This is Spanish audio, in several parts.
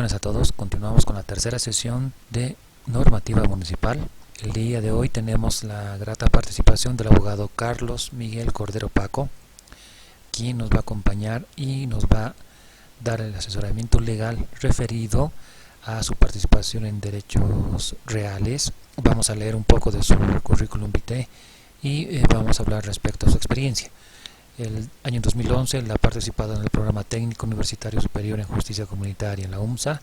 buenas a todos. Continuamos con la tercera sesión de normativa municipal. El día de hoy tenemos la grata participación del abogado Carlos Miguel Cordero Paco, quien nos va a acompañar y nos va a dar el asesoramiento legal referido a su participación en derechos reales. Vamos a leer un poco de su currículum vitae y vamos a hablar respecto a su experiencia. El año 2011 él ha participado en el programa técnico universitario superior en justicia comunitaria en la UMSA.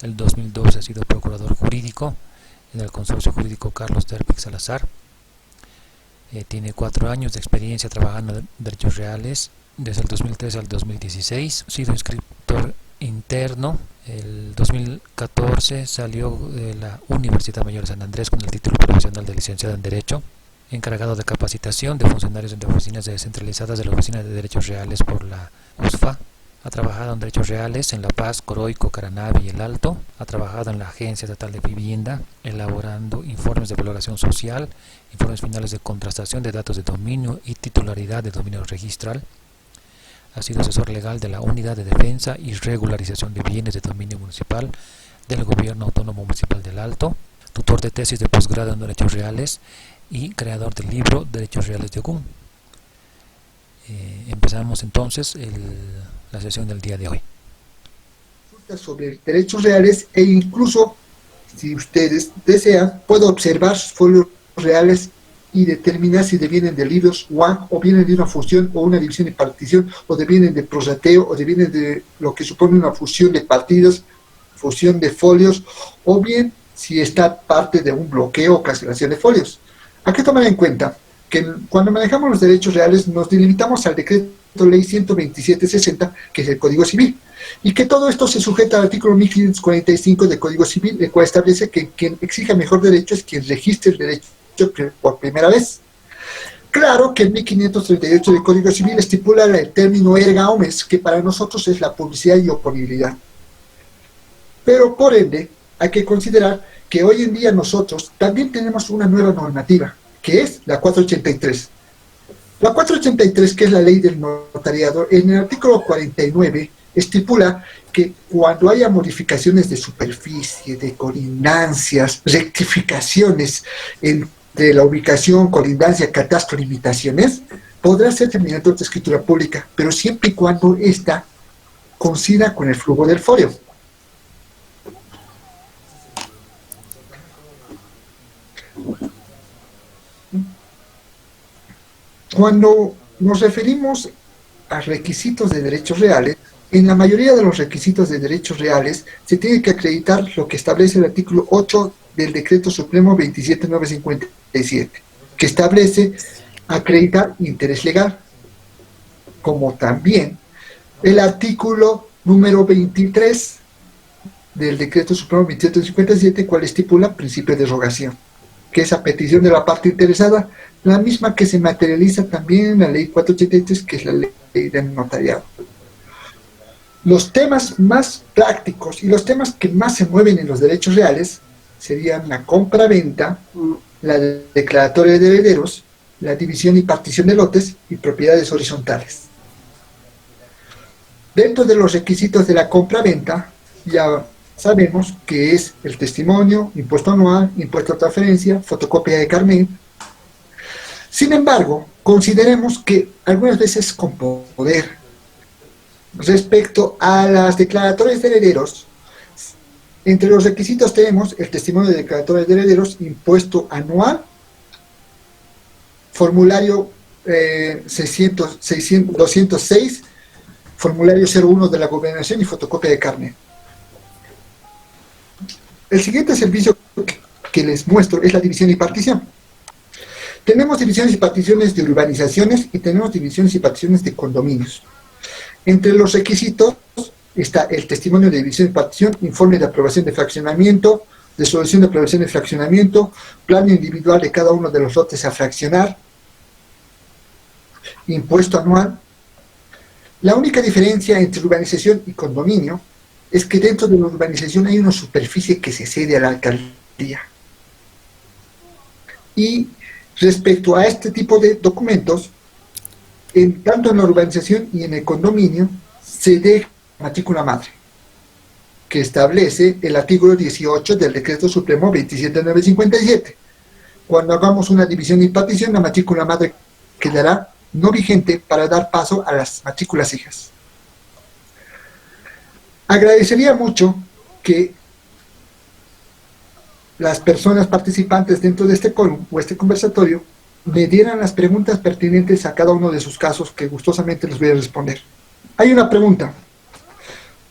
El 2012 ha sido procurador jurídico en el consorcio jurídico Carlos Terpix Salazar. Tiene 4 años de experiencia trabajando en derechos reales desde el 2013 al 2016. Ha sido inscriptor interno. El 2014 salió de la Universidad Mayor de San Andrés con el título profesional de licenciado en Derecho, encargado de capacitación de funcionarios de oficinas descentralizadas de la Oficina de Derechos Reales por la USFA. Ha trabajado en derechos reales en La Paz, Coroico, Caranavi y El Alto. Ha trabajado en la Agencia Estatal de Vivienda, elaborando informes de valoración social, informes finales de contrastación de datos de dominio y titularidad de dominio registral. Ha sido asesor legal de la Unidad de Defensa y Regularización de Bienes de Dominio Municipal del Gobierno Autónomo Municipal del Alto, tutor de tesis de posgrado en derechos reales y creador del libro Derechos Reales de OGUN. Empezamos entonces la sesión del día de hoy. Sobre derechos reales e incluso, si ustedes desean, puedo observar sus folios reales y determinar si devienen de libros WAN o vienen de una fusión o una división y partición, o devienen de prorrateo o devienen de lo que supone una fusión de partidos, fusión de folios, o bien si está parte de un bloqueo o cancelación de folios. Hay que tomar en cuenta que cuando manejamos los derechos reales nos delimitamos al decreto ley 127/60, que es el Código Civil, y que todo esto se sujeta al artículo 1545 del Código Civil, el cual establece que quien exija mejor derecho es quien registre el derecho por primera vez. Claro que el 1538 del Código Civil estipula el término erga omnes, que para nosotros es la publicidad y oponibilidad. Pero por ende, hay que considerar que hoy en día nosotros también tenemos una nueva normativa, que es la 483. La 483, que es la ley del notariado, en el artículo 49 estipula que cuando haya modificaciones de superficie, de colindancias, rectificaciones entre la ubicación, colindancia, catastro, limitaciones, podrá ser mediante otra escritura pública, pero siempre y cuando ésta coincida con el flujo del folio. Cuando nos referimos a requisitos de derechos reales, en la mayoría de los requisitos de derechos reales se tiene que acreditar lo que establece el artículo 8 del Decreto Supremo 27957, que establece acreditar interés legal, como también el artículo número 23 del Decreto Supremo 2757, cual estipula principio de rogación, que es a petición de la parte interesada, la misma que se materializa también en la ley 483, que es la ley del notariado. Los temas más prácticos y los temas que más se mueven en los derechos reales serían la compra-venta, la declaratoria de herederos, la división y partición de lotes y propiedades horizontales. Dentro de los requisitos de la compra-venta, ya sabemos que es el testimonio, impuesto anual, impuesto a transferencia, fotocopia de carnet. Sin embargo, consideremos que algunas veces con poder. Respecto a las declaratorias de herederos, entre los requisitos tenemos el testimonio de declaratorias de herederos, impuesto anual, formulario 206, formulario 01 de la gobernación y fotocopia de carnet. El siguiente servicio que les muestro es la división y partición. Tenemos divisiones y particiones de urbanizaciones y tenemos divisiones y particiones de condominios. Entre los requisitos está el testimonio de división y partición, informe de aprobación de fraccionamiento, resolución de aprobación de fraccionamiento, plano individual de cada uno de los lotes a fraccionar, impuesto anual. La única diferencia entre urbanización y condominio es que dentro de la urbanización hay una superficie que se cede a la alcaldía. Y respecto a este tipo de documentos, tanto en la urbanización y en el condominio, se deja matrícula madre, que establece el artículo 18 del Decreto Supremo 27957. Cuando hagamos una división y partición, la matrícula madre quedará no vigente para dar paso a las matrículas hijas. Agradecería mucho que las personas participantes dentro de este quórum o este conversatorio me dieran las preguntas pertinentes a cada uno de sus casos, que gustosamente les voy a responder. Hay una pregunta.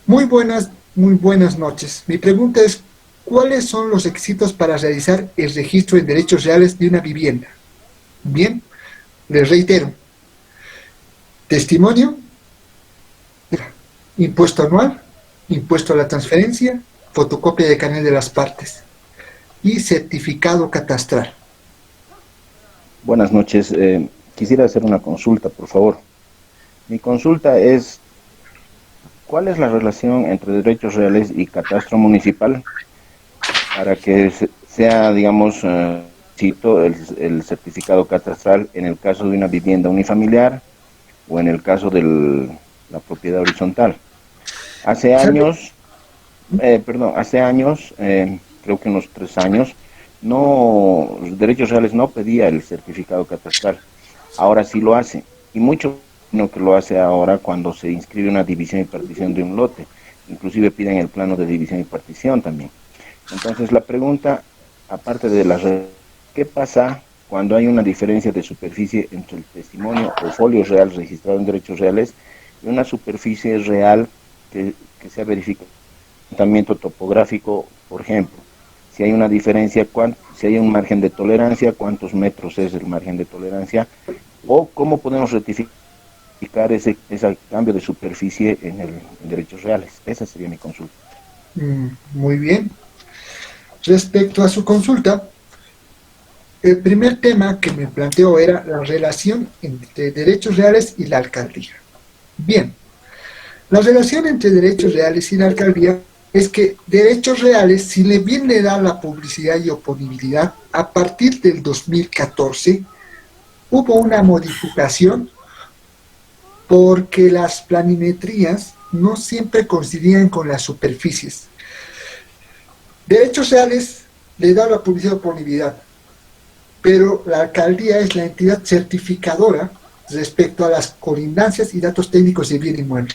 Muy buenas noches. Mi pregunta es, ¿cuáles son los requisitos para realizar el registro en derechos reales de una vivienda? Bien, les reitero. Testimonio, impuesto anual, impuesto a la transferencia, fotocopia de carnet de las partes y certificado catastral. Buenas noches. Quisiera hacer una consulta, por favor. Mi consulta es, ¿cuál es la relación entre derechos reales y catastro municipal para que sea, digamos, cito el certificado catastral en el caso de una vivienda unifamiliar o en el caso de la propiedad horizontal? Hace años, creo que unos 3 años, derechos reales no pedía el certificado catastral. Ahora sí lo hace, y mucho no que lo hace ahora cuando se inscribe una división y partición de un lote. Inclusive piden el plano de división y partición también. Entonces la pregunta, aparte de ¿qué pasa cuando hay una diferencia de superficie entre el testimonio o folio real registrado en derechos reales y una superficie real que se ha verificado en tratamiento topográfico, por ejemplo? Si hay una diferencia, si hay un margen de tolerancia, cuántos metros es el margen de tolerancia, o cómo podemos rectificar ese cambio de superficie en derechos reales. Esa sería mi consulta. Muy bien. Respecto a su consulta, el primer tema que me planteó era la relación entre derechos reales y la alcaldía. Bien, la relación entre derechos reales y la alcaldía es que derechos reales, si bien le da la publicidad y oponibilidad, a partir del 2014 hubo una modificación porque las planimetrías no siempre coincidían con las superficies. Derechos reales le da la publicidad y oponibilidad, pero la alcaldía es la entidad certificadora respecto a las colindancias y datos técnicos de bien inmueble.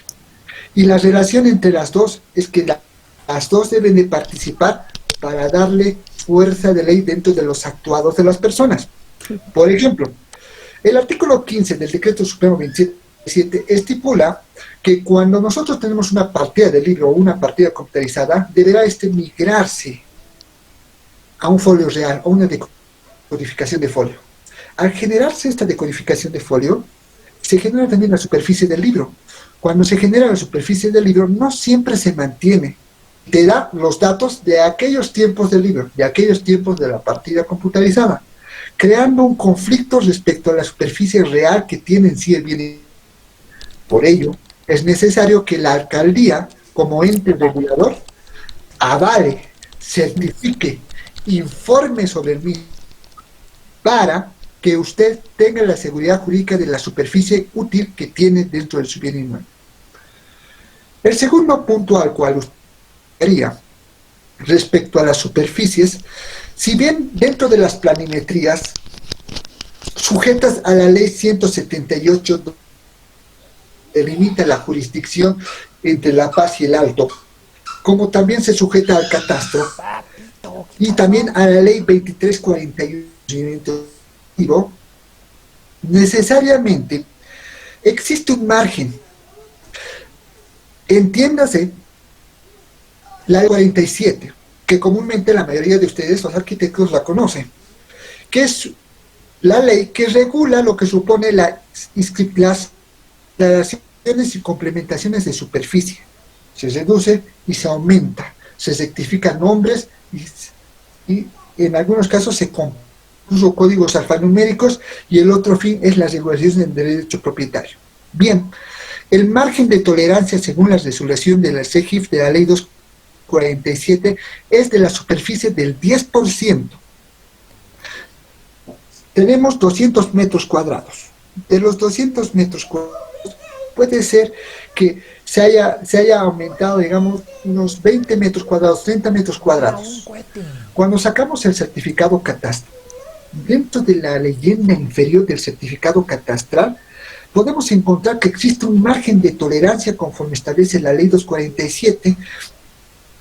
Y la relación entre las dos es que las dos deben de participar para darle fuerza de ley dentro de los actuados de las personas. Por ejemplo, el artículo 15 del Decreto Supremo 27 estipula que cuando nosotros tenemos una partida de libro o una partida computarizada, deberá migrarse a un folio real o una decodificación de folio. Al generarse esta decodificación de folio, se genera también la superficie del libro. Cuando se genera la superficie del libro, no siempre se mantiene. Te da los datos de aquellos tiempos del libro, de aquellos tiempos de la partida computarizada, creando un conflicto respecto a la superficie real que tiene en sí el bien. Por ello, es necesario que la alcaldía, como ente regulador, avale, certifique, informe sobre el mismo, para que usted tenga la seguridad jurídica de la superficie útil que tiene dentro de su bien inmueble. El segundo punto al cual usted haría respecto a las superficies, si bien dentro de las planimetrías sujetas a la ley 178 delimita la jurisdicción entre La Paz y el Alto, como también se sujeta al catastro y también a la ley 2341, necesariamente existe un margen. Entiéndase la ley 47, que comúnmente la mayoría de ustedes, los arquitectos, la conocen, que es la ley que regula lo que supone las declaraciones y complementaciones de superficie. Se reduce y se aumenta, se rectifican nombres y en algunos casos se compuso códigos alfanuméricos, y el otro fin es la regulación del derecho propietario. Bien, el margen de tolerancia según la resolución de la CEGIF de la ley 247 es de la superficie del 10%. Tenemos 200 metros cuadrados. De los 200 metros cuadrados puede ser que se haya aumentado, digamos, unos 20 metros cuadrados, 30 metros cuadrados. Cuando sacamos el certificado catastral, dentro de la leyenda inferior del certificado catastral, podemos encontrar que existe un margen de tolerancia conforme establece la ley 247,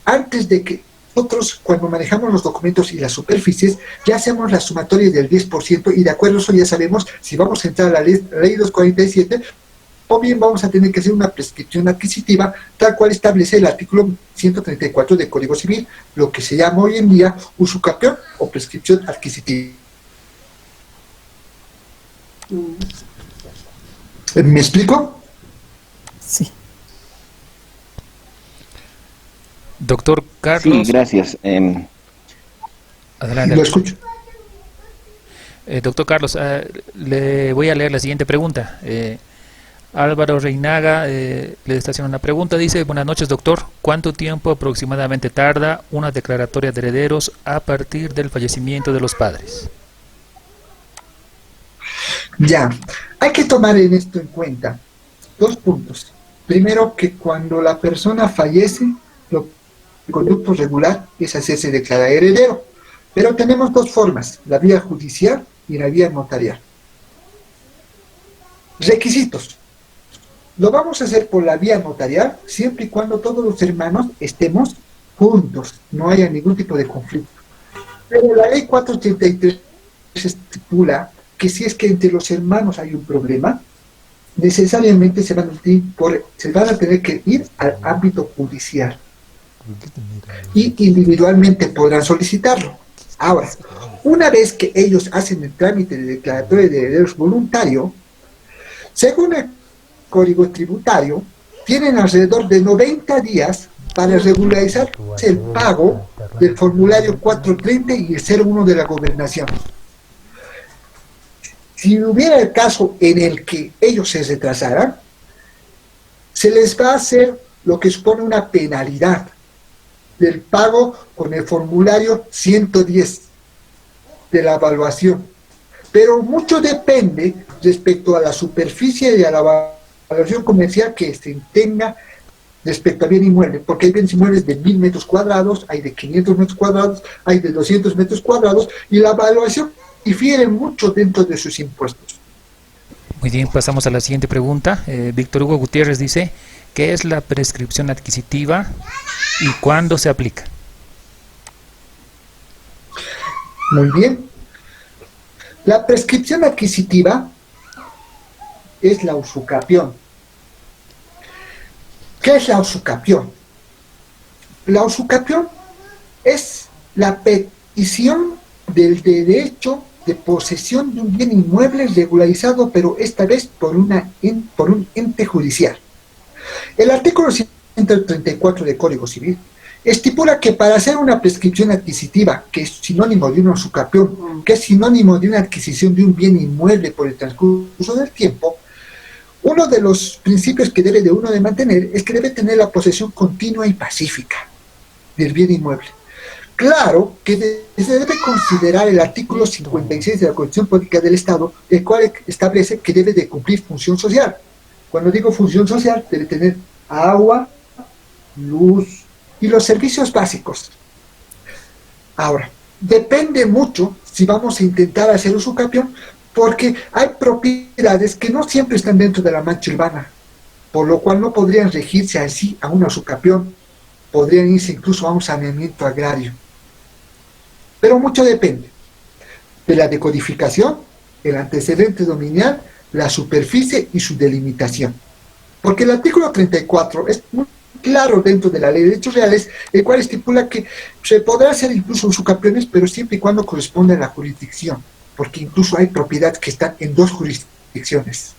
antes de que nosotros, cuando manejamos los documentos y las superficies, ya hacemos la sumatoria del 10%, y de acuerdo a eso ya sabemos si vamos a entrar a la ley 247, o bien vamos a tener que hacer una prescripción adquisitiva, tal cual establece el artículo 134 del Código Civil, lo que se llama hoy en día usucapión o prescripción adquisitiva. ¿Me explico? Sí. Doctor Carlos. Sí, gracias. Adelante. Lo escucho. Doctor Carlos, le voy a leer la siguiente pregunta. Álvaro Reinaga le está haciendo una pregunta. Dice: buenas noches, doctor. ¿Cuánto tiempo aproximadamente tarda una declaratoria de herederos a partir del fallecimiento de los padres? Ya, hay que tomar en esto en cuenta dos puntos. Primero, que cuando la persona fallece, el conducto regular es hacerse declarar heredero. Pero tenemos dos formas: la vía judicial y la vía notarial. Requisitos: lo vamos a hacer por la vía notarial siempre y cuando todos los hermanos estemos juntos, no haya ningún tipo de conflicto. Pero la ley 483 estipula que si es que entre los hermanos hay un problema, necesariamente se van a tener que ir al ámbito judicial y individualmente podrán solicitarlo. Ahora, una vez que ellos hacen el trámite de declaratoria de herederos voluntario, según el Código Tributario, tienen alrededor de 90 días para regularizar el pago del formulario 430 y el 01 de la gobernación. Si hubiera el caso en el que ellos se retrasaran, se les va a hacer lo que supone una penalidad del pago con el formulario 110 de la evaluación. Pero mucho depende respecto a la superficie y a la evaluación comercial que se tenga respecto a bien inmueble, porque hay bienes inmuebles de 1000 metros cuadrados, hay de 500 metros cuadrados, hay de 200 metros cuadrados, y la evaluación difiere mucho dentro de sus impuestos. Muy bien, pasamos a la siguiente pregunta. Víctor Hugo Gutiérrez dice: ¿qué es la prescripción adquisitiva y cuándo se aplica? Muy bien. La prescripción adquisitiva es la usucapión. ¿Qué es la usucapión? La usucapión es la petición del derecho de posesión de un bien inmueble regularizado, pero esta vez por un ente judicial. El artículo 134 del Código Civil estipula que para hacer una prescripción adquisitiva, que es sinónimo de una usucapión, que es sinónimo de una adquisición de un bien inmueble por el transcurso del tiempo, uno de los principios que debe de uno de mantener es que debe tener la posesión continua y pacífica del bien inmueble. Claro que se debe considerar el artículo 56 de la Constitución Política del Estado, el cual establece que debe de cumplir función social. Cuando digo función social, debe tener agua, luz y los servicios básicos. Ahora, depende mucho si vamos a intentar hacer usucapión, porque hay propiedades que no siempre están dentro de la mancha urbana, por lo cual no podrían regirse así a una usucapión, podrían irse incluso a un saneamiento agrario. Pero mucho depende de la decodificación, el antecedente dominial, la superficie y su delimitación. Porque el artículo 34 es muy claro dentro de la Ley de Derechos Reales, el cual estipula que se podrá hacer incluso usucapiones, pero siempre y cuando corresponda a la jurisdicción, porque incluso hay propiedades que están en dos jurisdicciones.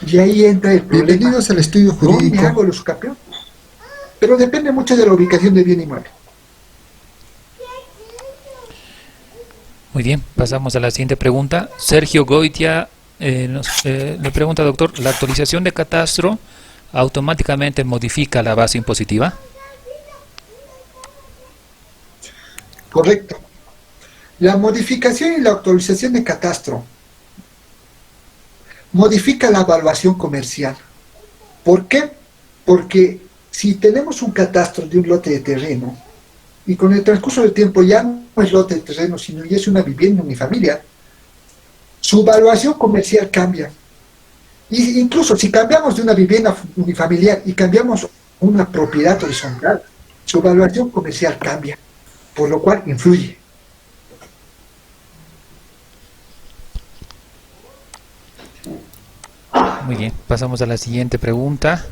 Y ahí entra el problema. Bienvenidos al estudio jurídico. ¿Dónde hago el usucapión? Pero depende mucho de la ubicación del bien inmueble. Muy bien, pasamos a la siguiente pregunta. Sergio Goitia le pregunta: doctor, ¿la actualización de catastro automáticamente modifica la base impositiva? Correcto. La modificación y la actualización de catastro modifica la evaluación comercial. ¿Por qué? porque si tenemos un catastro de un lote de terreno y con el transcurso del tiempo ya no es lote de terreno, sino ya es una vivienda unifamiliar, su valuación comercial cambia. Y incluso si cambiamos de una vivienda unifamiliar y cambiamos una propiedad horizontal, su valuación comercial cambia, por lo cual influye. Muy bien, pasamos a la siguiente pregunta.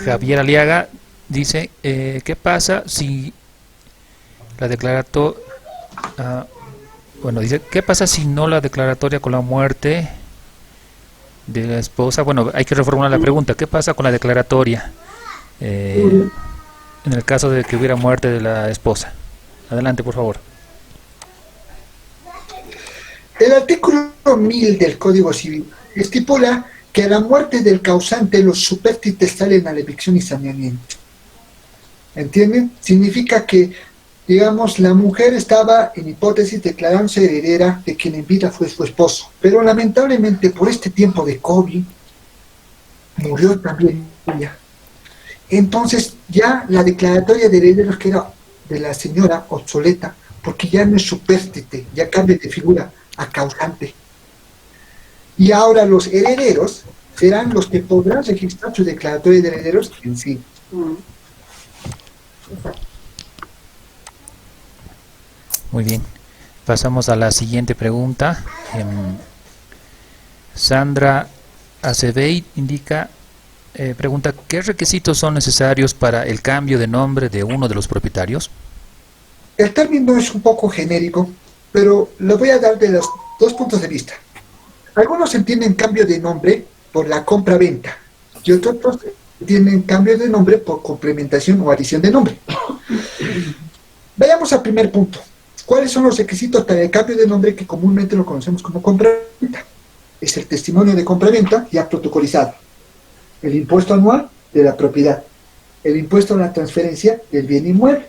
Javier Aliaga dice, ¿qué pasa si la declaratoria, dice, ¿qué pasa si no la declaratoria con la muerte de la esposa? Bueno, hay que reformular la pregunta, ¿qué pasa con la declaratoria en el caso de que hubiera muerte de la esposa? Adelante, por favor. El artículo 1000 del Código Civil estipula que a la muerte del causante los supértites salen a la evicción y saneamiento. ¿Entienden? Significa que, digamos, la mujer estaba en hipótesis declarándose heredera de quien en vida fue su esposo, pero lamentablemente por este tiempo de COVID murió también ella. Entonces ya la declaratoria de herederos queda de la señora obsoleta, porque ya no es supérstite, ya cambia de figura a causante. Y ahora los herederos serán los que podrán registrar su declaratoria de herederos en sí. Muy bien, pasamos a la siguiente pregunta. Sandra Acebey indica, pregunta, ¿qué requisitos son necesarios para el cambio de nombre de uno de los propietarios? El término es un poco genérico, pero lo voy a dar de los dos puntos de vista. Algunos entienden cambio de nombre por la compra-venta y otros entienden cambio de nombre por complementación o adición de nombre. Vayamos al primer punto. ¿Cuáles son los requisitos para el cambio de nombre que comúnmente lo conocemos como compra-venta? Es el testimonio de compra-venta ya protocolizado, el impuesto anual de la propiedad, el impuesto a la transferencia del bien inmueble,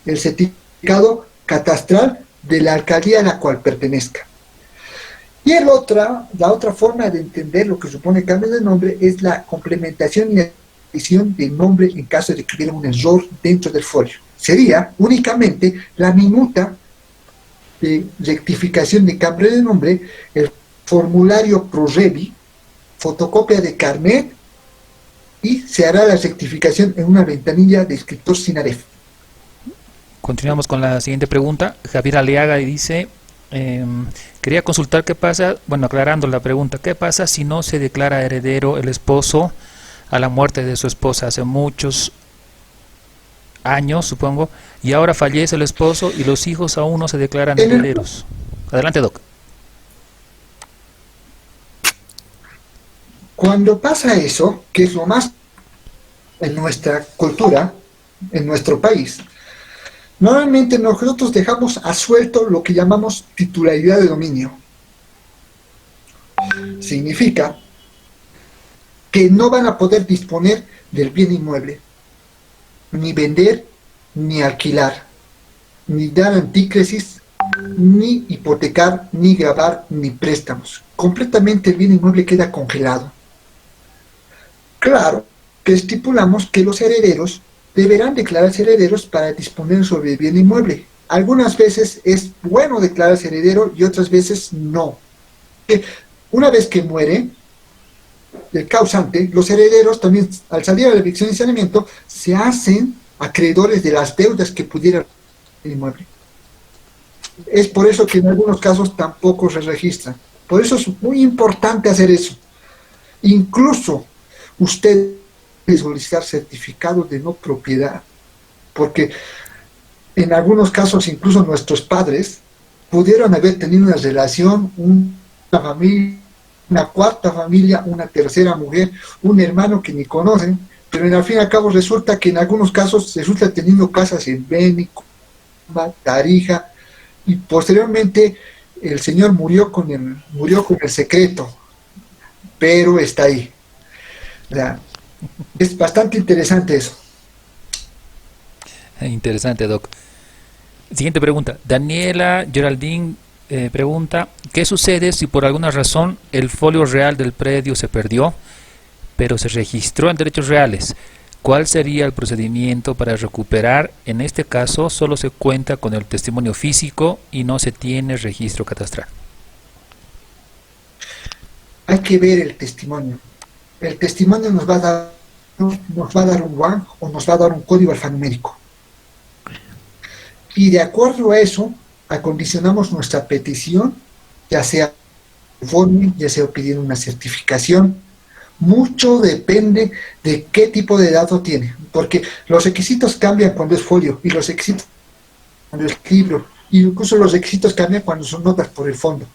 el certificado catastral de la alcaldía a la cual pertenezca. Y la otra forma de entender lo que supone cambio de nombre es la complementación y adición de nombre en caso de que hubiera un error dentro del folio. Sería únicamente la minuta de rectificación de cambio de nombre, el formulario ProRevi, fotocopia de carnet y se hará la rectificación en una ventanilla de escritor sin AREF. Continuamos con la siguiente pregunta. Javier Aliaga dice, quería consultar qué pasa, bueno, aclarando la pregunta, ¿qué pasa si no se declara heredero el esposo a la muerte de su esposa hace muchos años, supongo, y ahora fallece el esposo y los hijos aún no se declaran herederos? Adelante, Doc. Cuando pasa eso, que es lo más en nuestra cultura, en nuestro país, normalmente nosotros dejamos a suelto lo que llamamos titularidad de dominio. Significa que no van a poder disponer del bien inmueble, ni vender, ni alquilar, ni dar antícresis, ni hipotecar, ni gravar, ni préstamos. Completamente el bien inmueble queda congelado. Claro que estipulamos que los herederos deberán declararse herederos para disponer sobre el bien inmueble. Algunas veces es bueno declararse heredero y otras veces no. Una vez que muere el causante, los herederos también, al salir a la evicción y saneamiento, se hacen acreedores de las deudas que pudiera el inmueble. Es por eso que en algunos casos tampoco se registran. Por eso es muy importante hacer eso. Incluso usted solicitar certificados de no propiedad, porque en algunos casos incluso nuestros padres pudieron haber tenido una relación, una familia, una cuarta familia, una tercera mujer, un hermano que ni conocen, pero al fin y al cabo resulta que en algunos casos resulta teniendo casas en Beni, Tarija, y posteriormente el señor murió con el secreto, pero está ahí. O sea, es bastante interesante eso. Interesante, Doc. Siguiente pregunta. Daniela Geraldine pregunta, ¿qué sucede si por alguna razón el folio real del predio se perdió, pero se registró en derechos reales. ¿Cuál sería el procedimiento para recuperar? En este caso, solo se cuenta con el testimonio físico y no se tiene registro catastral. Hay que ver el testimonio. El testimonio nos va a dar un WAN o nos va a dar un código alfanumérico. Y de acuerdo a eso, acondicionamos nuestra petición, ya sea informe, ya sea pidiendo una certificación. Mucho depende de qué tipo de dato tiene, porque los requisitos cambian cuando es folio y los requisitos cuando es libro, y incluso los requisitos cambian cuando son notas por el fondo.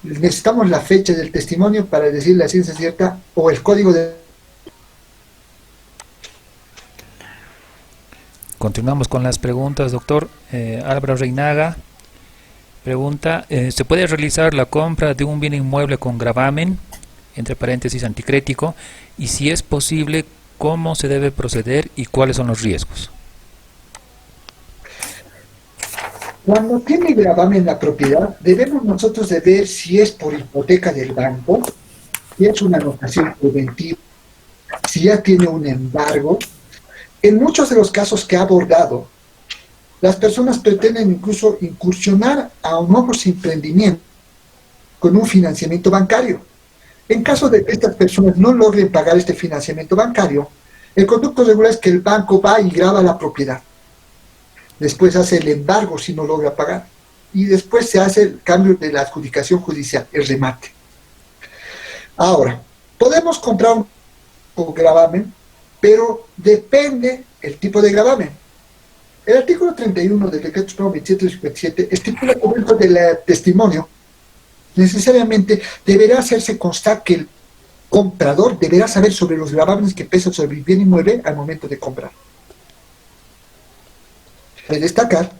Necesitamos la fecha del testimonio para decir la ciencia cierta o el código de... Continuamos con las preguntas, doctor. Álvaro Reinaga pregunta, ¿se puede realizar la compra de un bien inmueble con gravamen, entre paréntesis anticrético? Y si es posible, ¿cómo se debe proceder y cuáles son los riesgos? Cuando tiene gravamen la propiedad, debemos nosotros de ver si es por hipoteca del banco, si es una anotación preventiva, si ya tiene un embargo. En muchos de los casos que ha abordado, las personas pretenden incluso incursionar a nuevos emprendimientos con un financiamiento bancario. En caso de que estas personas no logren pagar este financiamiento bancario, el conducto regular es que el banco va y grava la propiedad. Después hace el embargo si no logra pagar. Y después se hace el cambio de la adjudicación judicial, el remate. Ahora, podemos comprar un gravamen, pero depende el tipo de gravamen. El artículo 31 del decreto supremo 2757 estipula que dentro del testimonio necesariamente deberá hacerse constar que el comprador deberá saber sobre los gravámenes que pesan sobre el bien inmueble al momento de comprar. De destacar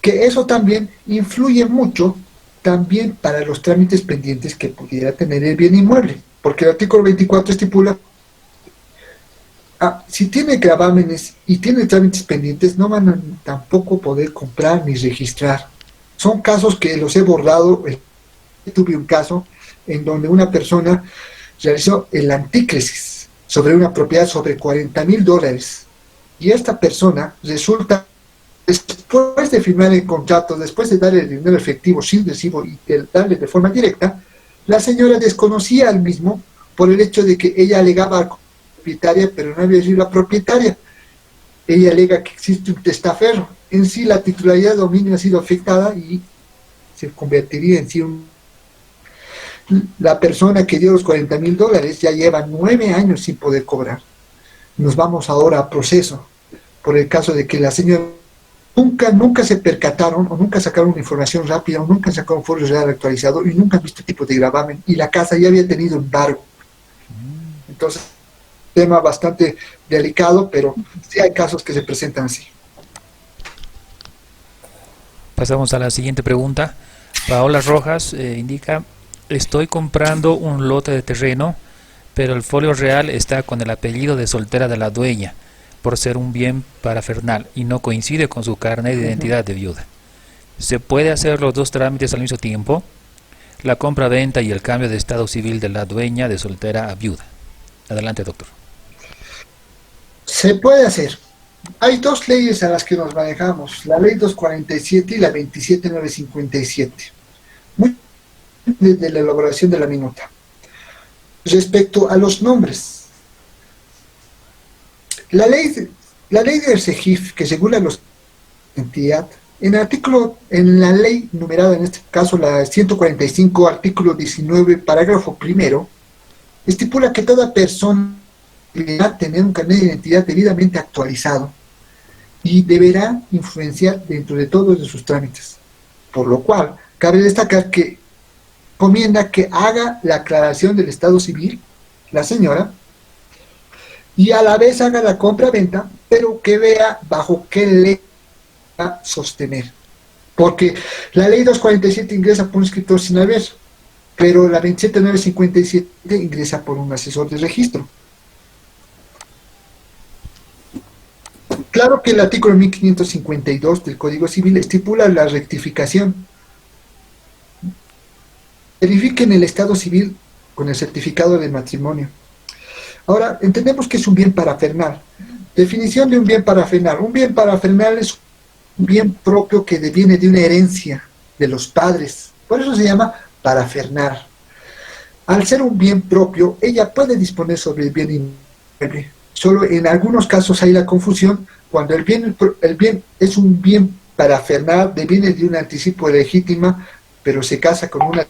que eso también influye mucho también para los trámites pendientes que pudiera tener el bien inmueble, porque el artículo 24 estipula si tiene gravámenes y tiene trámites pendientes, no van a tampoco poder comprar ni registrar. Son casos que los he bordado. Tuve un caso en donde una persona realizó el antícresis sobre una propiedad sobre $40,000 y esta persona resulta, después de firmar el contrato, después de darle el dinero efectivo sin recibo y de darle de forma directa, la señora desconocía al mismo por el hecho de que ella alegaba a propietaria, pero no había sido la propietaria. Ella alega que existe un testaferro. En sí, la titularidad de dominio ha sido afectada y se convertiría en sí la persona que dio los $40,000 ya lleva 9 años sin poder cobrar. Nos vamos ahora a proceso por el caso de que la señora nunca se percataron o nunca sacaron una información rápida o nunca sacaron un folio real actualizado y nunca han visto tipo de gravamen y la casa ya había tenido embargo. Entonces, tema bastante delicado, pero sí hay casos que se presentan así. Pasamos a la siguiente pregunta. Paola Rojas indica, estoy comprando un lote de terreno, pero el folio real está con el apellido de soltera de la dueña, por ser un bien parafernal, y no coincide con su carnet de identidad de viuda. ¿Se puede hacer los dos trámites al mismo tiempo? La compra-venta y el cambio de estado civil de la dueña de soltera a viuda. Adelante, doctor. Se puede hacer. Hay dos leyes a las que nos manejamos, la ley 247 y la 27957. Muy desde la elaboración de la minuta. Respecto a los nombres, la ley del CEGIF que regula los entidad, en la ley numerada, en este caso la 145, artículo 19, parágrafo primero, estipula que toda persona deberá tener un carnet de identidad debidamente actualizado y deberá influenciar dentro de todos de sus trámites. Por lo cual, cabe destacar que recomienda que haga la aclaración del estado civil, la señora, y a la vez haga la compra-venta, pero que vea bajo qué ley va a sostener. Porque la ley 247 ingresa por un escritor sin haber, pero la 27957 ingresa por un asesor de registro. Claro que el artículo 1552 del Código Civil estipula la rectificación. Verifiquen el estado civil con el certificado de matrimonio Ahora, entendemos que es un bien parafernal. Definición de un bien parafernal. Un bien parafernal es un bien propio que deviene de una herencia de los padres. Por eso se llama parafernal. Al ser un bien propio, ella puede disponer sobre el bien inmueble. Solo en algunos casos hay la confusión cuando el bien es un bien parafernal, deviene de un anticipo legítima, pero se casa con una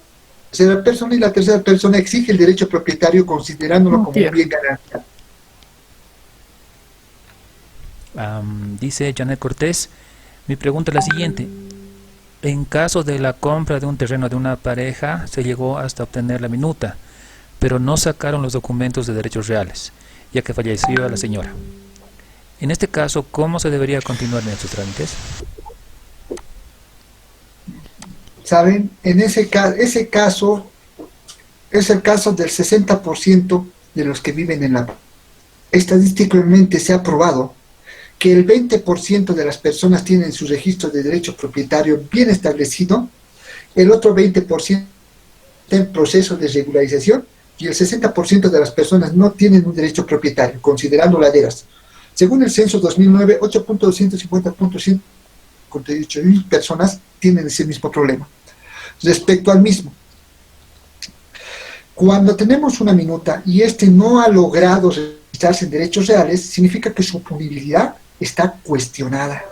tercera persona y la tercera persona exige el derecho propietario considerándolo como un bien ganancial. Dice Janet Cortés, mi pregunta es la siguiente. En caso de la compra de un terreno de una pareja, se llegó hasta obtener la minuta, pero no sacaron los documentos de derechos reales, ya que falleció la señora. En este caso, ¿cómo se debería continuar en estos trámites? ¿Saben? Ese caso es el caso del 60% de los que viven en la... Estadísticamente se ha probado que el 20% de las personas tienen su registro de derecho propietario bien establecido, el otro 20% está en proceso de regularización y el 60% de las personas no tienen un derecho propietario, considerando laderas. Según el censo 2009, 8.250.158.000 personas tienen ese mismo problema. Respecto al mismo, cuando tenemos una minuta y este no ha logrado registrarse en derechos reales, significa que su punibilidad está cuestionada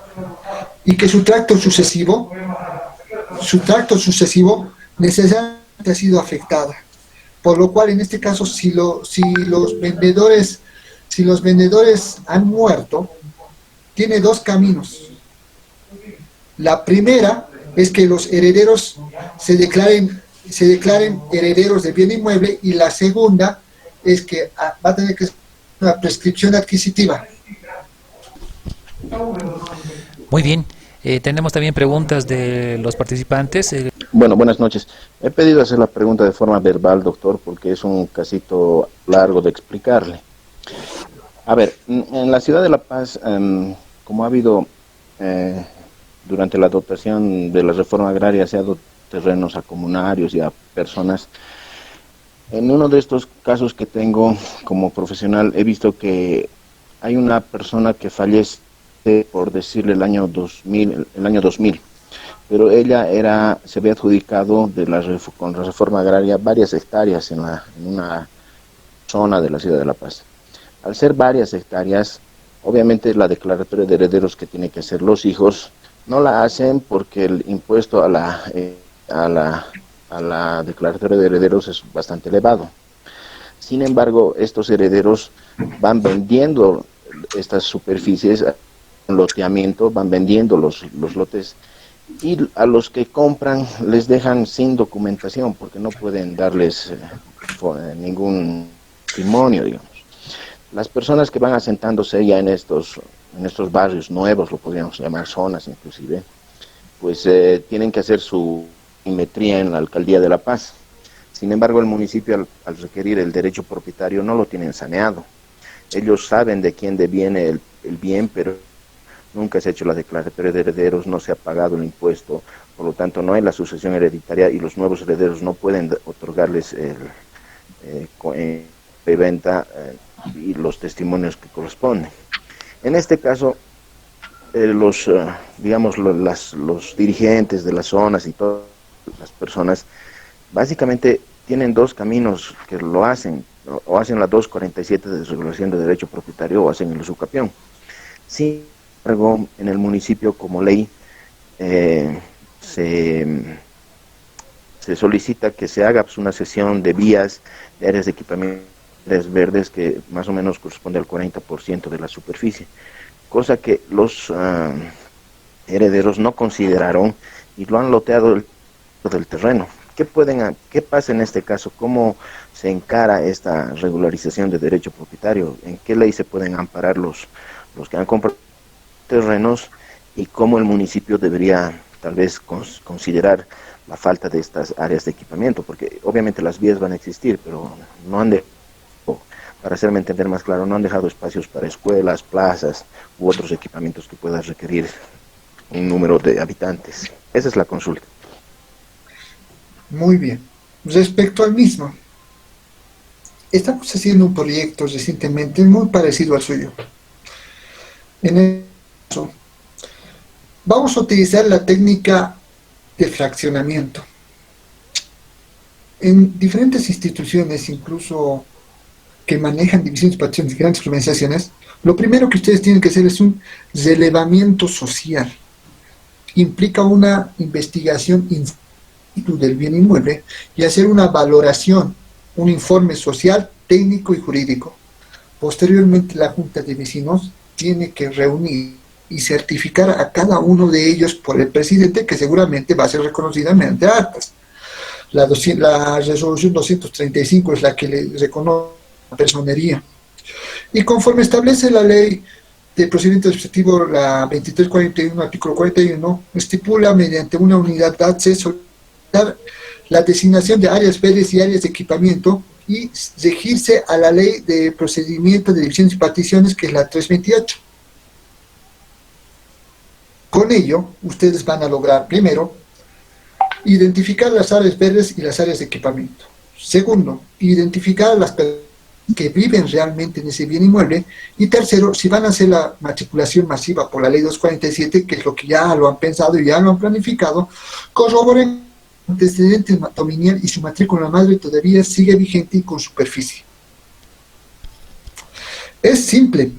y que su tracto sucesivo necesariamente ha sido afectada. Por lo cual, en este caso, si los vendedores han muerto, tiene dos caminos. La primera es que los herederos se declaren herederos de bien inmueble, y la segunda es que va a tener que ser una prescripción adquisitiva. Muy bien, tenemos también preguntas de los participantes. Bueno, buenas noches. He pedido hacer la pregunta de forma verbal, doctor, porque es un casito largo de explicarle. A ver, en la ciudad de La Paz, como ha habido durante la dotación de la reforma agraria, se ha dado terrenos a comunarios y a personas. En uno de estos casos que tengo como profesional, he visto que hay una persona que fallece, por decirle, el año 2000, pero ella se había adjudicado con la reforma agraria varias hectáreas en una zona de la ciudad de La Paz. Al ser varias hectáreas, obviamente la declaratoria de herederos que tienen que hacer los hijos no la hacen porque el impuesto a la declaratoria de herederos es bastante elevado. Sin embargo, estos herederos van vendiendo estas superficies, loteamiento, van vendiendo los lotes, y a los que compran les dejan sin documentación porque no pueden darles ningún testimonio, digamos. Las personas que van asentándose ya en estos barrios nuevos, lo podríamos llamar zonas inclusive, pues tienen que hacer su simetría en la Alcaldía de La Paz. Sin embargo, el municipio, al requerir el derecho propietario, no lo tienen saneado. Ellos saben de quién deviene el bien, pero nunca se ha hecho la declaratoria de herederos, no se ha pagado el impuesto, por lo tanto no hay la sucesión hereditaria y los nuevos herederos no pueden otorgarles de venta y los testimonios que corresponden. En este caso, los dirigentes de las zonas y todas las personas básicamente tienen dos caminos que lo hacen, o hacen la 247 de desregulación de derecho propietario o hacen el usucapión. Sin embargo, en el municipio, como ley, se solicita que se haga una sesión de vías, de áreas de equipamiento, áreas verdes, que más o menos corresponde al 40% de la superficie, cosa que los herederos no consideraron y lo han loteado del terreno. ¿Qué pasa en este caso? ¿Cómo se encara esta regularización de derecho propietario? ¿En qué ley se pueden amparar los que han comprado terrenos, y cómo el municipio debería tal vez considerar la falta de estas áreas de equipamiento? Porque obviamente las vías van a existir, pero no han dejado, para hacerme entender más claro, no han dejado espacios para escuelas, plazas u otros equipamientos que puedan requerir un número de habitantes. Esa es la consulta. Muy bien. Respecto al mismo, estamos haciendo un proyecto recientemente muy parecido al suyo. En el caso, vamos a utilizar la técnica de fraccionamiento. En diferentes instituciones, incluso que manejan divisiones y particiones de grandes organizaciones, lo primero que ustedes tienen que hacer es un relevamiento social. Implica una investigación in situ del bien inmueble y hacer una valoración, un informe social, técnico y jurídico. Posteriormente, la Junta de Vecinos tiene que reunir y certificar a cada uno de ellos por el presidente, que seguramente va a ser reconocida mediante actas. La resolución 235 es la que le reconoce la personería. Y conforme establece la ley de procedimiento administrativo, la 2341, artículo 41, estipula mediante una unidad de acceso la designación de áreas verdes y áreas de equipamiento y regirse a la ley de procedimiento de divisiones y particiones, que es la 328. Con ello, ustedes van a lograr, primero, identificar las áreas verdes y las áreas de equipamiento. Segundo, identificar a las personas que viven realmente en ese bien inmueble. Y tercero, si van a hacer la matriculación masiva por la ley 247, que es lo que ya lo han pensado y ya lo han planificado, corroboren antecedentes dominial y su matrícula madre todavía sigue vigente y con superficie. Es simple,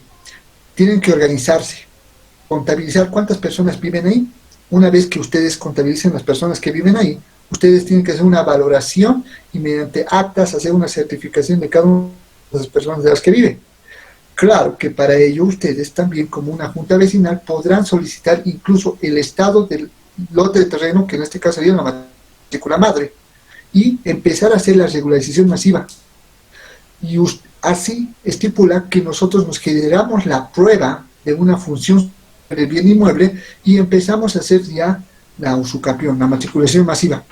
tienen que organizarse, contabilizar cuántas personas viven ahí. Una vez que ustedes contabilicen las personas que viven ahí, ustedes tienen que hacer una valoración y mediante actas hacer una certificación de cada una de las personas de las que viven. Claro que para ello ustedes también, como una junta vecinal, podrán solicitar incluso el estado del lote de terreno, que en este caso sería la matrícula madre, y empezar a hacer la regularización masiva. Y así estipula que nosotros nos generamos la prueba de una función del bien inmueble y empezamos a hacer ya la usucapión, la matriculación masiva.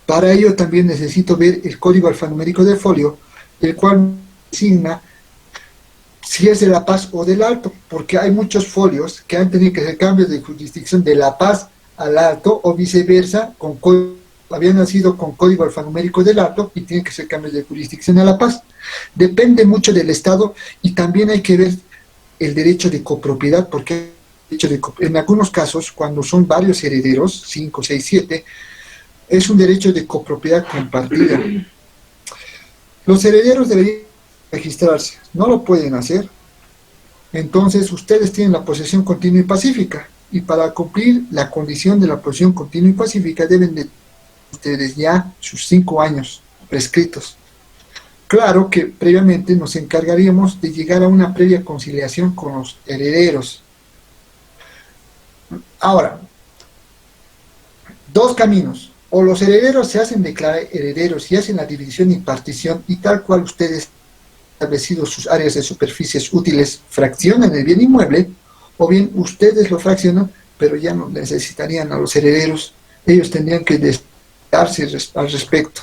Para ello también necesito ver el código alfanumérico del folio, el cual designa si es de La Paz o del Alto, porque hay muchos folios que han tenido que hacer cambios de jurisdicción de La Paz al Alto o viceversa, habían nacido con código alfanumérico del Alto y tienen que hacer cambios de jurisdicción a La Paz. Depende mucho del estado y también hay que ver el derecho de copropiedad, porque en algunos casos, cuando son varios herederos, 5, 6, 7, es un derecho de copropiedad compartida. Los herederos deberían registrarse, no lo pueden hacer. Entonces ustedes tienen la posesión continua y pacífica, y para cumplir la condición de la posesión continua y pacífica deben de ustedes ya sus 5 años prescritos. Claro que previamente nos encargaríamos de llegar a una previa conciliación con los herederos. Ahora, dos caminos: o los herederos se hacen declarar herederos y hacen la división y partición, y tal cual ustedes establecido sus áreas de superficies útiles fraccionan el bien inmueble, o bien ustedes lo fraccionan, pero ya no necesitarían a los herederos, ellos tendrían que darse al respecto.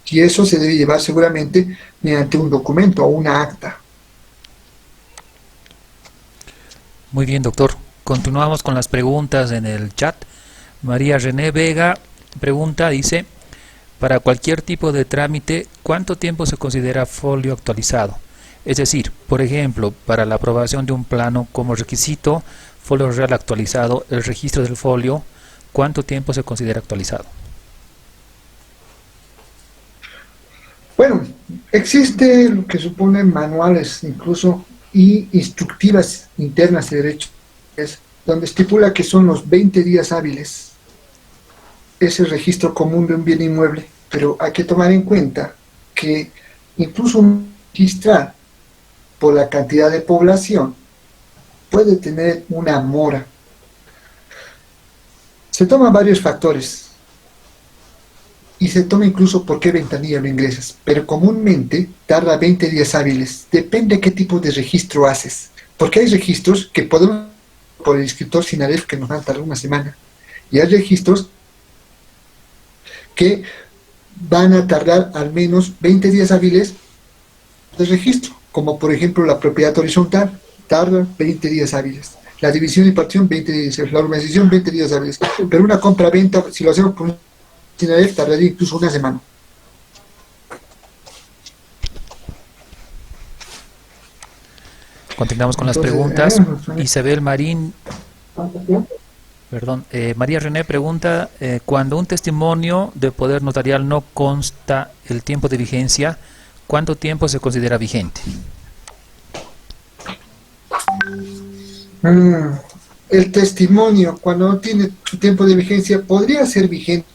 Y eso se debe llevar seguramente mediante un documento o una acta. Muy bien, doctor. Continuamos con las preguntas en el chat. María René Vega pregunta, dice: para cualquier tipo de trámite, ¿cuánto tiempo se considera folio actualizado? Es decir, por ejemplo, para la aprobación de un plano como requisito, folio real actualizado, el registro del folio, ¿cuánto tiempo se considera actualizado? Bueno, existe lo que suponen manuales incluso y instructivas internas de derecho, donde estipula que son los 20 días hábiles. Es el registro común de un bien inmueble, pero hay que tomar en cuenta que incluso registrar por la cantidad de población puede tener una mora. Se toman varios factores y se toma incluso por qué ventanilla lo ingresas, pero comúnmente tarda 20 días hábiles. Depende de qué tipo de registro haces, porque hay registros que podemos por el inscriptor Sinaref que nos van a tardar una semana, y hay registros que van a tardar al menos 20 días hábiles de registro, como por ejemplo la propiedad horizontal, tarda 20 días hábiles, la división y partición 20 días, la urbanización 20 días hábiles, pero una compra-venta, si lo hacemos por Sinaref, tardaría incluso una semana. Continuamos con las Entonces, preguntas. Isabel Marín, perdón, María René pregunta, cuando un testimonio de poder notarial no consta el tiempo de vigencia, ¿cuánto tiempo se considera vigente? El testimonio, cuando no tiene su tiempo de vigencia, podría ser vigente,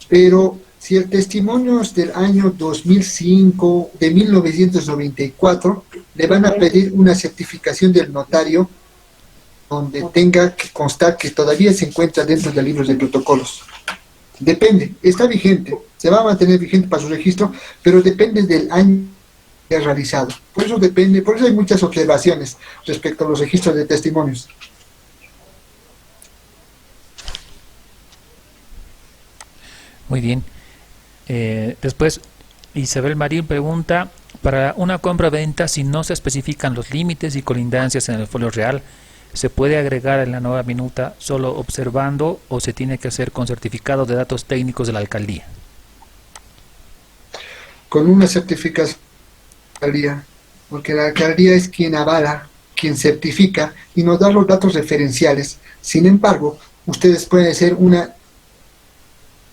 pero si el testimonio es del año 2005, de 1994, le van a pedir una certificación del notario donde tenga que constar que todavía se encuentra dentro del libro de protocolos. Depende, está vigente, se va a mantener vigente para su registro, pero depende del año que ha realizado. Por eso depende, por eso hay muchas observaciones respecto a los registros de testimonios. Muy bien. Después, Isabel Marín pregunta, para una compra-venta, si no se especifican los límites y colindancias en el folio real, ¿se puede agregar en la nueva minuta solo observando o se tiene que hacer con certificado de datos técnicos de la alcaldía? Con una certificación de la alcaldía, porque la alcaldía es quien avala, quien certifica y nos da los datos referenciales. Sin embargo, ustedes pueden hacer una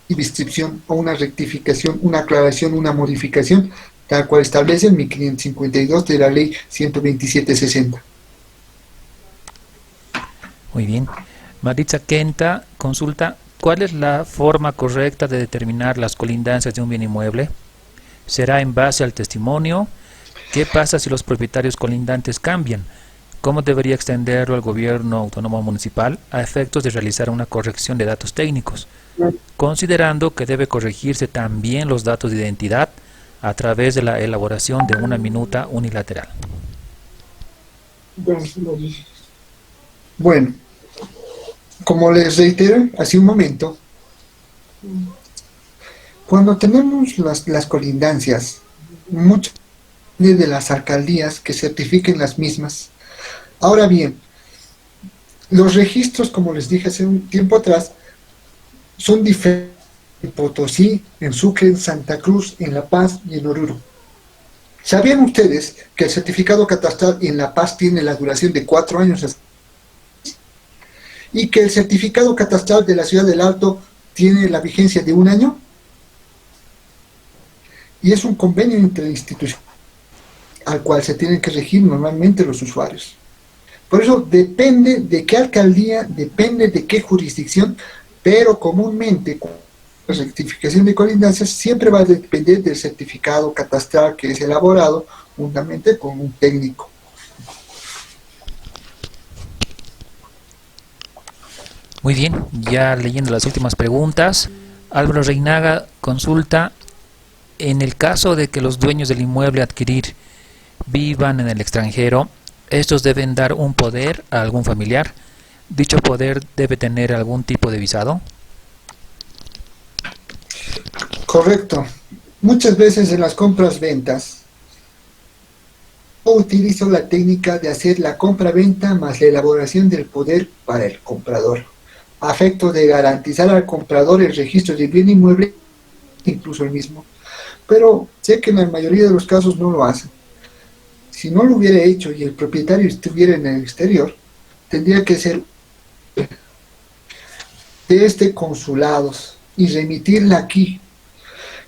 inscripción o una rectificación, una aclaración, una modificación, tal cual establece el 1552 de la ley 12760. Muy bien. Maritza Kenta consulta, ¿cuál es la forma correcta de determinar las colindancias de un bien inmueble? ¿Será en base al testimonio? ¿Qué pasa si los propietarios colindantes cambian? ¿Cómo debería extenderlo al gobierno autónomo municipal a efectos de realizar una corrección de datos técnicos, considerando que debe corregirse también los datos de identidad a través de la elaboración de una minuta unilateral? Bueno, como les reitero hace un momento, cuando tenemos las colindancias, muchas de las alcaldías que certifiquen las mismas. Ahora bien, los registros, como les dije hace un tiempo atrás, son diferentes en Potosí, en Sucre, en Santa Cruz, en La Paz y en Oruro. ¿Sabían ustedes que el certificado catastral en La Paz tiene la duración de 4 años? Y que el certificado catastral de la Ciudad del Alto tiene la vigencia de 1 año. Y es un convenio interinstitucional al cual se tienen que regir normalmente los usuarios. Por eso depende de qué alcaldía, depende de qué jurisdicción, pero comúnmente la rectificación de colindancias siempre va a depender del certificado catastral que es elaborado juntamente con un técnico. Muy bien, ya leyendo las últimas preguntas, Álvaro Reinaga consulta, en el caso de que los dueños del inmueble a adquirir vivan en el extranjero, ¿estos deben dar un poder a algún familiar? ¿Dicho poder debe tener algún tipo de visado? Correcto. Muchas veces en las compras-ventas utilizo la técnica de hacer la compra-venta más la elaboración del poder para el comprador, a efecto de garantizar al comprador el registro del bien inmueble, incluso el mismo. Pero sé que en la mayoría de los casos no lo hacen. Si no lo hubiera hecho y el propietario estuviera en el exterior, tendría que ser desde consulados y remitirla aquí.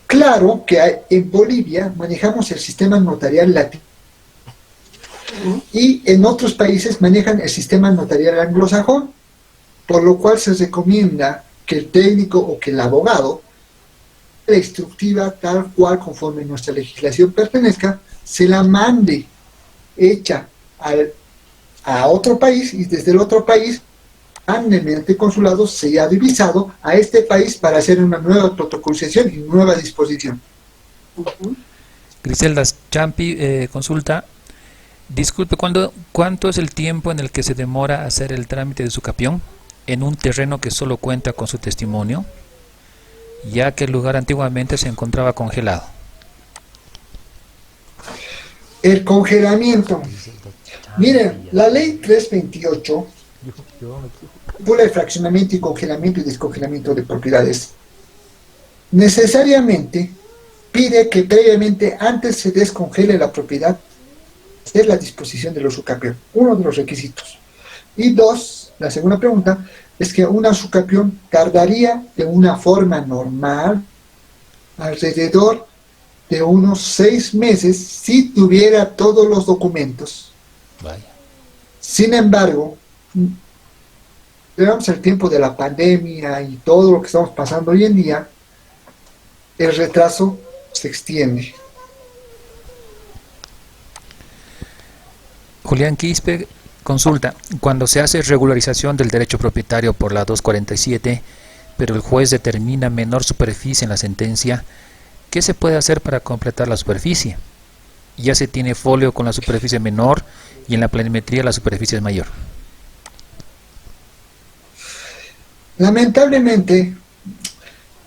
Claro que en Bolivia manejamos el sistema notarial latino y en otros países manejan el sistema notarial anglosajón, por lo cual se recomienda que el técnico o que el abogado, la instructiva tal cual conforme nuestra legislación pertenezca, se la mande hecha a otro país y desde el otro país mande mediante consulado sellado y visado a este país para hacer una nueva protocolización y nueva disposición. Griselda Champi consulta, disculpe, ¿cuánto es el tiempo en el que se demora hacer el trámite de su capión en un terreno que solo cuenta con su testimonio, ya que el lugar antiguamente se encontraba congelado? El congelamiento. Miren, la ley 328 regula el fraccionamiento y congelamiento y descongelamiento de propiedades. Necesariamente pide que previamente, antes se descongele la propiedad, hacer la disposición del usucapión, uno de los requisitos. Y dos, la segunda pregunta, es que una usucapión tardaría de una forma normal alrededor de unos 6 meses si tuviera todos los documentos. Vaya. Sin embargo, veamos el tiempo de la pandemia y todo lo que estamos pasando hoy en día, el retraso se extiende. Julián Quispe consulta, cuando se hace regularización del derecho propietario por la 247, pero el juez determina menor superficie en la sentencia, ¿qué se puede hacer para completar la superficie? Ya se tiene folio con la superficie menor y en la planimetría la superficie es mayor. Lamentablemente,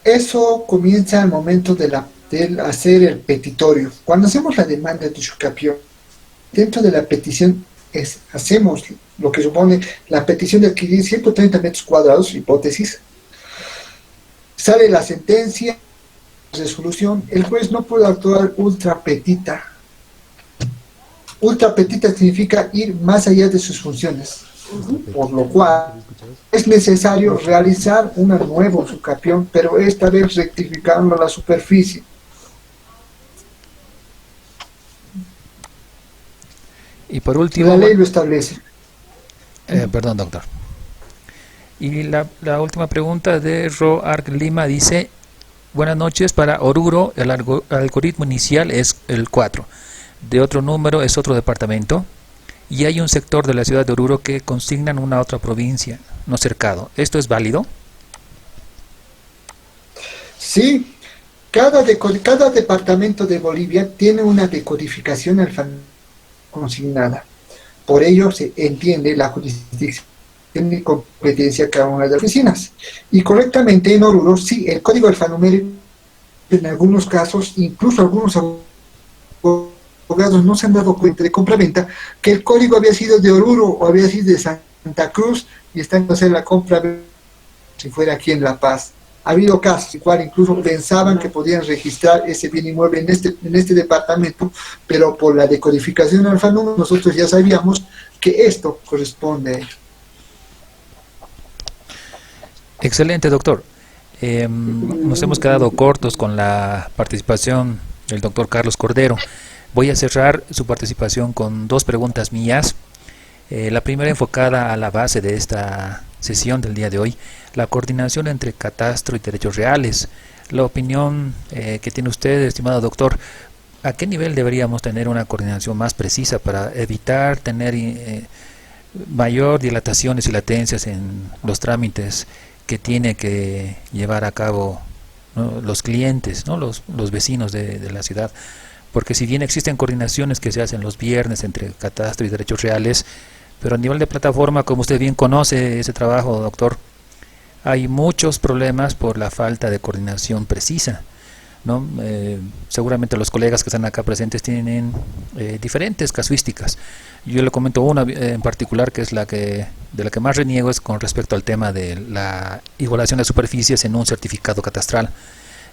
eso comienza al momento del hacer el petitorio. Cuando hacemos la demanda de usucapión, dentro de la petición hacemos lo que supone la petición de adquirir 130 metros cuadrados, hipótesis. Sale la sentencia, resolución, el juez no puede actuar ultra petita. Ultra petita significa ir más allá de sus funciones, por lo cual es necesario realizar una nueva usucapión, pero esta vez rectificando la superficie. Y por último, la ley lo establece. Perdón, doctor. Y la última pregunta de Roark Lima dice: buenas noches, para Oruro el algoritmo inicial es el 4, de otro número es otro departamento, y hay un sector de la ciudad de Oruro que consignan una otra provincia, no cercado. ¿Esto es válido? Sí, cada departamento de Bolivia tiene una decodificación alfanumérica consignada. Por ello se entiende la jurisdicción y competencia de cada una de las oficinas. Y correctamente en Oruro, sí, el código alfanumérico, en algunos casos, incluso algunos abogados no se han dado cuenta de compraventa que el código había sido de Oruro o había sido de Santa Cruz y están haciendo la compra si fuera aquí en La Paz. Ha habido casos igual, incluso pensaban que podían registrar ese bien inmueble en este departamento, pero por la decodificación alfanumérica nosotros ya sabíamos que esto corresponde a ello. Excelente, doctor. Nos hemos quedado cortos con la participación del doctor Carlos Cordero. Voy a cerrar su participación con dos preguntas mías. La primera enfocada a la base de esta sesión del día de hoy, la coordinación entre catastro y derechos reales. La opinión que tiene usted, estimado doctor, ¿a qué nivel deberíamos tener una coordinación más precisa para evitar tener mayor dilataciones y latencias en los trámites que tiene que llevar a cabo, ¿no?, los clientes, ¿no?, los vecinos de la ciudad? Porque si bien existen coordinaciones que se hacen los viernes entre catastro y derechos reales, pero a nivel de plataforma, como usted bien conoce ese trabajo, doctor, hay muchos problemas por la falta de coordinación precisa, ¿no? Seguramente los colegas que están acá presentes tienen diferentes casuísticas. Yo le comento una en particular, que es de la que más reniego, es con respecto al tema de la igualación de superficies en un certificado catastral.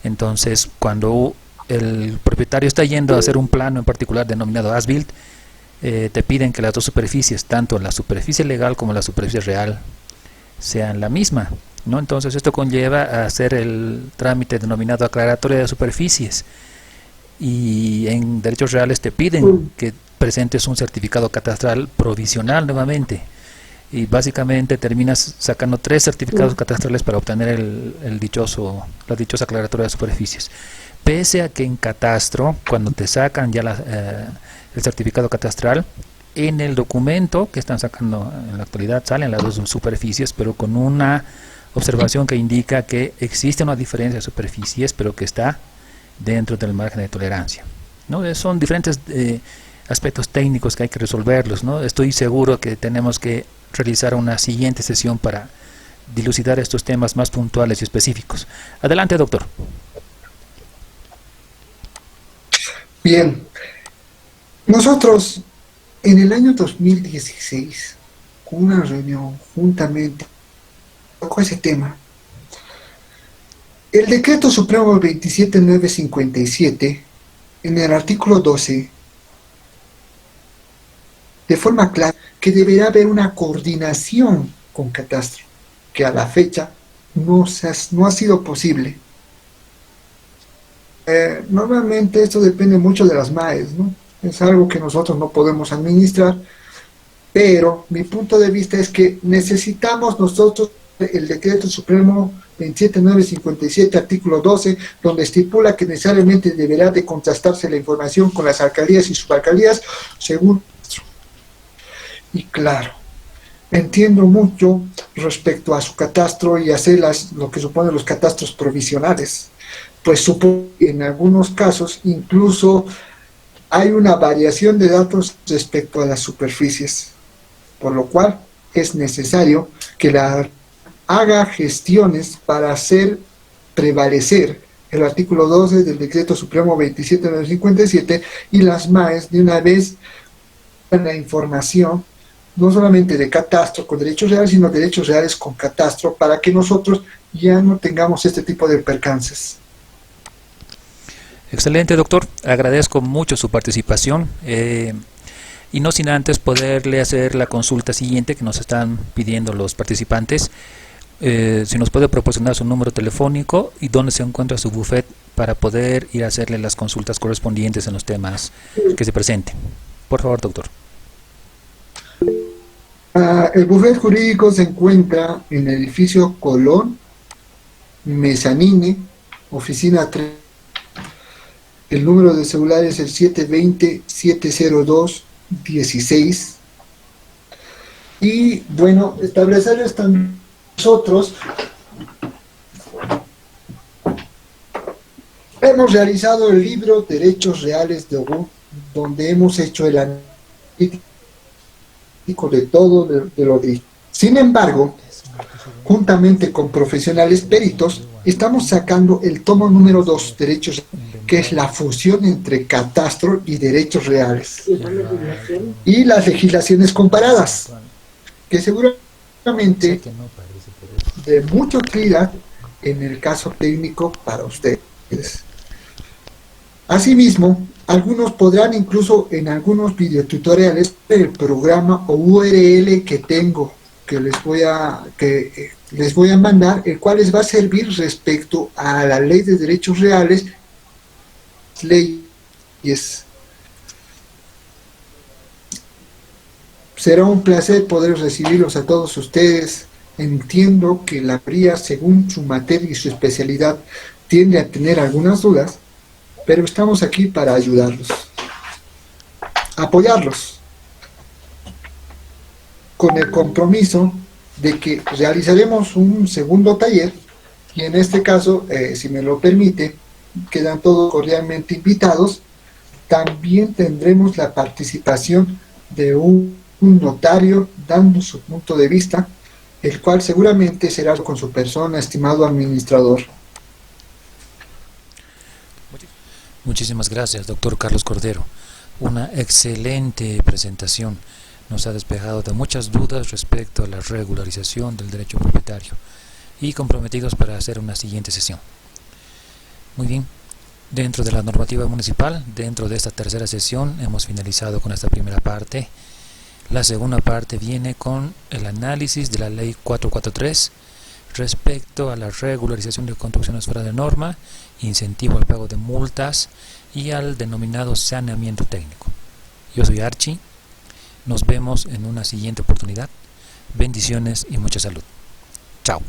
Entonces, cuando el propietario está yendo a hacer un plano en particular denominado as-built, te piden que las dos superficies, tanto la superficie legal como la superficie real, sean la misma, ¿no? Entonces esto conlleva a hacer el trámite denominado aclaratoria de superficies, y en derechos reales te piden que presentes un certificado catastral provisional nuevamente, y básicamente terminas sacando 3 certificados catastrales para obtener la dichosa aclaratoria de superficies. Pese a que en catastro, cuando te sacan ya el certificado catastral, en el documento que están sacando en la actualidad salen las dos superficies, pero con una observación que indica que existe una diferencia de superficies, pero que está dentro del margen de tolerancia, ¿no? Son diferentes aspectos técnicos que hay que resolverlos, ¿no? Estoy seguro que tenemos que realizar una siguiente sesión para dilucidar estos temas más puntuales y específicos. Adelante, doctor. Bien, nosotros en el año 2016, con una reunión juntamente, tocó ese tema. El decreto supremo 27957, en el artículo 12, de forma clara que deberá haber una coordinación con Catastro, que a la fecha no ha sido posible. Normalmente esto depende mucho de las MAES, ¿no? Es algo que nosotros no podemos administrar, pero mi punto de vista es que necesitamos nosotros el Decreto Supremo 27957, artículo 12, donde estipula que necesariamente deberá de contrastarse la información con las alcaldías y subalcaldías, según. Y claro, entiendo mucho respecto a su catastro y hacer lo que suponen los catastros provisionales, pues supongo que en algunos casos incluso hay una variación de datos respecto a las superficies, por lo cual es necesario que haga gestiones para hacer prevalecer el artículo 12 del Decreto Supremo 27957 y las MAES de una vez la información no solamente de catastro con derechos reales, sino derechos reales con catastro, para que nosotros ya no tengamos este tipo de percances. Excelente, doctor. Agradezco mucho su participación y no sin antes poderle hacer la consulta siguiente que nos están pidiendo los participantes. Si nos puede proporcionar su número telefónico y dónde se encuentra su bufet para poder ir a hacerle las consultas correspondientes en los temas que se presenten. Por favor, doctor. El bufet jurídico se encuentra en el edificio Colón, Mezanine, oficina 3. El número de celular es el 720-702-16. Y bueno, establecerles también nosotros hemos realizado el libro Derechos Reales de Ogún, donde hemos hecho el análisis de todo de lo dicho. Sin embargo, juntamente con profesionales peritos, estamos sacando el tomo número 2, Derechos, que es la fusión entre catastro y derechos reales, y las legislaciones comparadas, que seguramente de mucha utilidad en el caso técnico para ustedes. Asimismo, algunos podrán incluso en algunos videotutoriales el programa o URL que tengo, que les voy a mandar, el cual les va a servir respecto a la ley de derechos reales, leyes. Será un placer poder recibirlos a todos ustedes. Entiendo que la PRIA, según su materia y su especialidad, tiende a tener algunas dudas, pero estamos aquí para ayudarlos, apoyarlos, con el compromiso de que realizaremos un segundo taller, y en este caso, si me lo permite, quedan todos cordialmente invitados. También tendremos la participación de un notario dando su punto de vista, el cual seguramente será con su persona, estimado administrador. Muchísimas gracias, doctor Carlos Cordero. Una excelente presentación. Nos ha despejado de muchas dudas respecto a la regularización del derecho propietario y comprometidos para hacer una siguiente sesión. Muy bien, dentro de la normativa municipal, dentro de esta tercera sesión, hemos finalizado con esta primera parte. La segunda parte viene con el análisis de la ley 443 respecto a la regularización de construcciones fuera de norma, incentivo al pago de multas y al denominado saneamiento técnico. Yo soy Archie. Nos vemos en una siguiente oportunidad. Bendiciones y mucha salud. Chao.